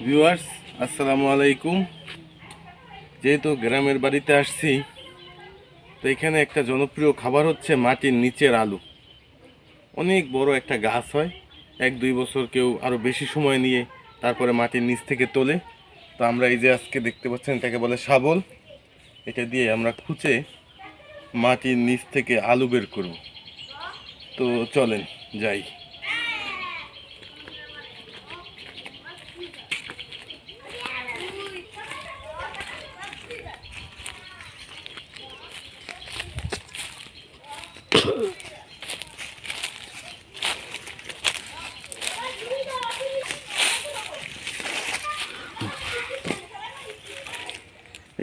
Viewers, আসসালামু আলাইকুম। যেহেতু গ্রামের বাড়িতে আসছি, তো এখানে একটা জনপ্রিয় খাবার হচ্ছে মাটির নিচের আলু। অনেক বড় একটা গাছ হয়, 1-2 বছর, কেউ আরও বেশি সময় নিয়ে তারপরে মাটির নিচ থেকে তোলে। তো আমরা এই যে আজকে দেখতে পাচ্ছেন, এটাকে বলে শাবল। এটা দিয়ে আমরা খুঁচে মাটির নিচ থেকে আলু বের করব। তো চলেন যাই।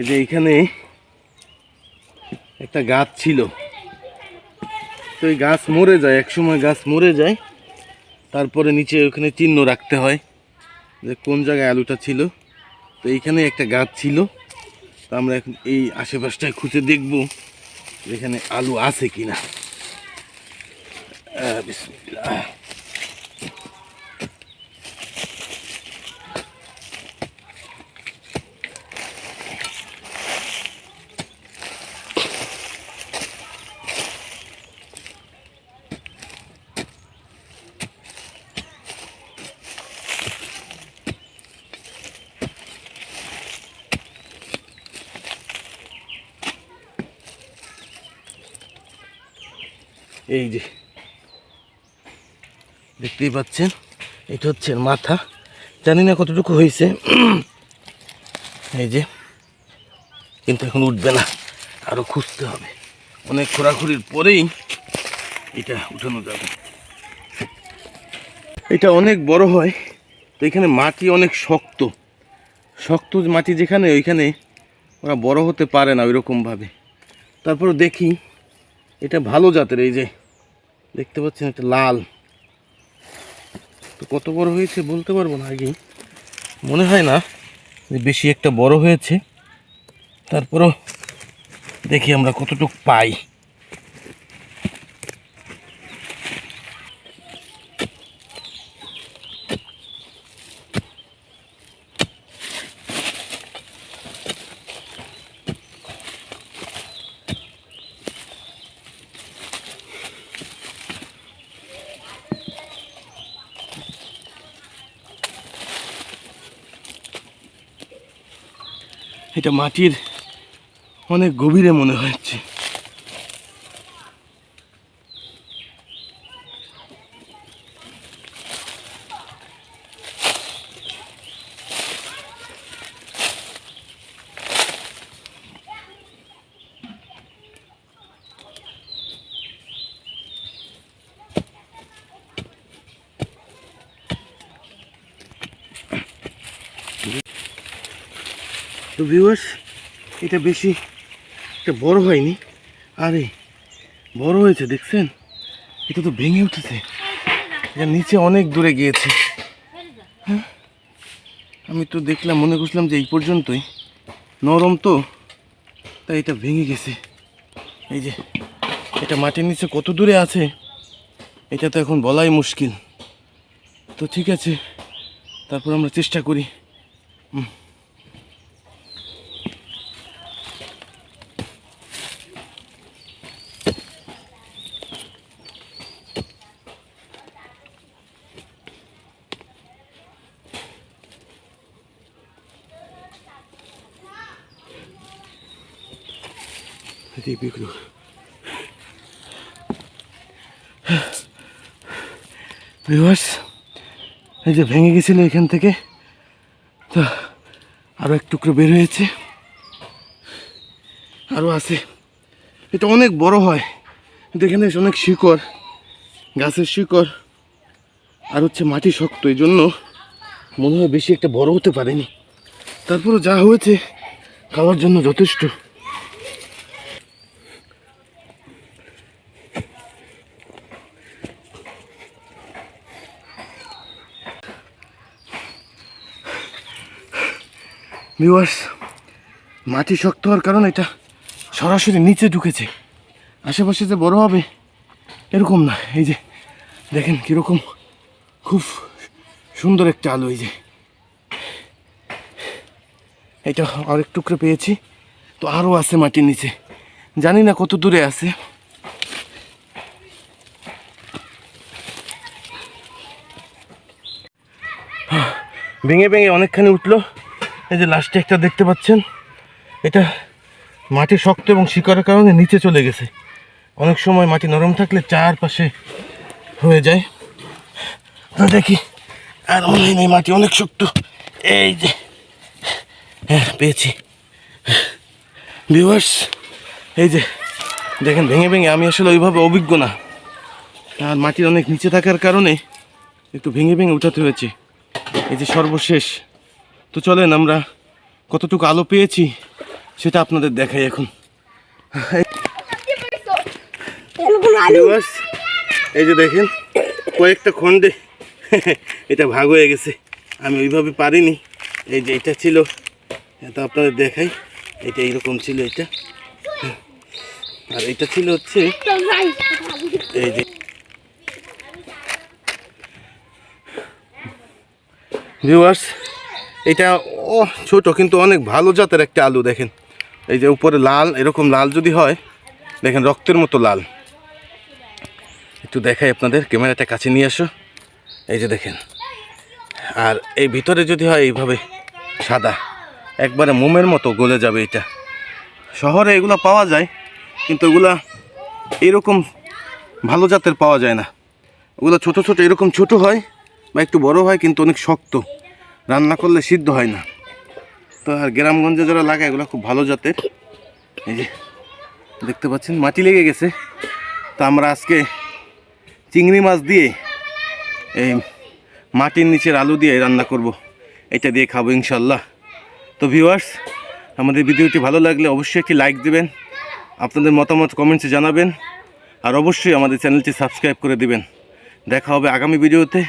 এই যে এখানে একটা গাছ ছিল, তো এই গাছ মরে যায়, একসময় গাছ মরে যায়। তারপরে নিচে ওখানে চিহ্ন রাখতে হয় যে কোন জায়গায় আলুটা ছিল। তো এইখানে একটা গাছ ছিল, তো আমরা এখন এই আশেপাশটায় খুঁজে দেখব এখানে আলু আছে কিনা। বিসমিল্লাহ। এই যে দেখতেই পাচ্ছেন, এটা হচ্ছে মাথা। জানি না কতটুকু হয়েছে, এই যে, কিন্তু এখন উঠবে না, আরো খুঁজতে হবে। অনেক খোঁড়াখুড়ির পরেই এটা উঠানো যাবে। এটা অনেক বড় হয়, তো এখানে মাটি অনেক শক্ত শক্ত মাটি, যেখানে ওইখানে ওরা বড় হতে পারে না ওইরকমভাবে। তারপর দেখি এটা ভালো জাতের। এই যে দেখতে পাচ্ছেন, এটা লাল। তো কত বড় হয়েছে বলতে পারবো না, আগেই মনে হয় না যে বেশি একটা বড় হয়েছে। তারপরও দেখি আমরা কতটুকু পাই। এটা মাটির অনেক গভীরে মনে হচ্ছে। তো ভিউয়ার্স, এটা বেশি একটা বড় হয়নি, আরে বড় হয়েছে দেখছেন। এটা তো ভেঙে উঠেছে, এটা নিচে অনেক দূরে গিয়েছে। হ্যাঁ, আমি তো দেখলাম, মনে করছিলাম যে এই পর্যন্তই, নরম তো, তাই এটা ভেঙে গেছে। এই যে এটা মাটির নিচে কত দূরে আছে এটা তো এখন বলাই মুশকিল। তো ঠিক আছে, তারপর আমরা চেষ্টা করি। ভিউয়ার্স, এই যে ভেঙে গেছিল এখান থেকে, তো আরও এক টুকরো বের হয়েছে, আরও আছে। এটা অনেক বড় হয়, কিন্তু এখানে অনেক শিকড়, গাছের শিকড়, আর হচ্ছে মাটি শক্ত, এই জন্য মনে হয় বেশি একটা বড় হতে পারেনি। তারপরে যা হয়েছে খাওয়ার জন্য যথেষ্ট। ভিউয়ার্স, মাটি শক্ত হওয়ার কারণে এটা সরাসরি নিচে ঢুকেছে। আশেপাশে যে বড় হবে এরকম না। এই যে দেখেন কীরকম, খুব সুন্দর একটা আলু। এই যে এটা আরেক টুকরো পেয়েছি, তো আরও আছে মাটির নিচে, জানি না কত দূরে আছে। ভেঙে ভেঙে অনেকখানি উঠলো। এই যে লাস্টে একটা দেখতে পাচ্ছেন, এটা মাটি শক্ত এবং শিকড়ের কারণে নিচে চলে গেছে। অনেক সময় মাটি নরম থাকলে চারপাশে হয়ে যায়। তো দেখি, আর মনে নেই, মাটি অনেক শক্ত। এই যে হ্যাঁ পেয়েছি ভিউয়ার্স, এই যে দেখেন ভেঙে ভেঙে, আমি আসলে ওইভাবে অভিজ্ঞ না, আর মাটির অনেক নিচে থাকার কারণে একটু ভেঙে ভেঙে উঠাতে হয়েছে। এই যে সর্বশেষ। তো চলেন আমরা কতটুকু আলো পেয়েছি সেটা আপনাদের দেখাই এখন। এই যে দেখেন কয়েকটা খণ্ডে এটা ভাগ হয়ে গেছে, আমি ওইভাবে পারিনি। এই যে এটা ছিল, এটা আপনাদের দেখাই, এটা এইরকম ছিল এটা, আর এটা ছিল হচ্ছে এই যে ভিউয়ার্স, এটা ছোট কিন্তু অনেক ভালো জাতের একটা আলু। দেখেন এই যে উপরে লাল, এরকম লাল যদি হয়, দেখেন রক্তের মতো লাল। একটু দেখাই আপনাদের, ক্যামেরাটা কাছে নিয়ে আসো। এই যে দেখেন, আর এই ভিতরে যদি হয় এইভাবে সাদা, একবারে মোমের মতো গলে যাবে। এটা শহরে এগুলো পাওয়া যায়, কিন্তু এগুলা এরকম ভালো জাতের পাওয়া যায় না। ওগুলো ছোট ছোট এরকম ছোট হয় বা একটু বড় হয়, কিন্তু অনেক শক্ত, রান্না করলে সিদ্ধ হয় না। তো আর গ্রামগঞ্জে যারা লাগায় এগুলো খুব ভালো জাতের। এই যে দেখতে পাচ্ছেন মাটি লেগে গেছে। তো আমরা আজকে চিংড়ি মাছ দিয়ে এই মাটির নিচের আলু দিয়ে রান্না করব, এটা দিয়ে খাবো ইনশাল্লাহ। তো ভিউয়ার্স, আমাদের ভিডিওটি ভালো লাগলে অবশ্যই একটি লাইক দেবেন, আপনাদের মতামত কমেন্টসে জানাবেন, আর অবশ্যই আমাদের চ্যানেলটি সাবস্ক্রাইব করে দিবেন। দেখা হবে আগামী ভিডিওতে।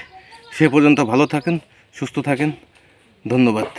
সে পর্যন্ত ভালো থাকেন, সুস্থ থাকেন, ধন্যবাদ।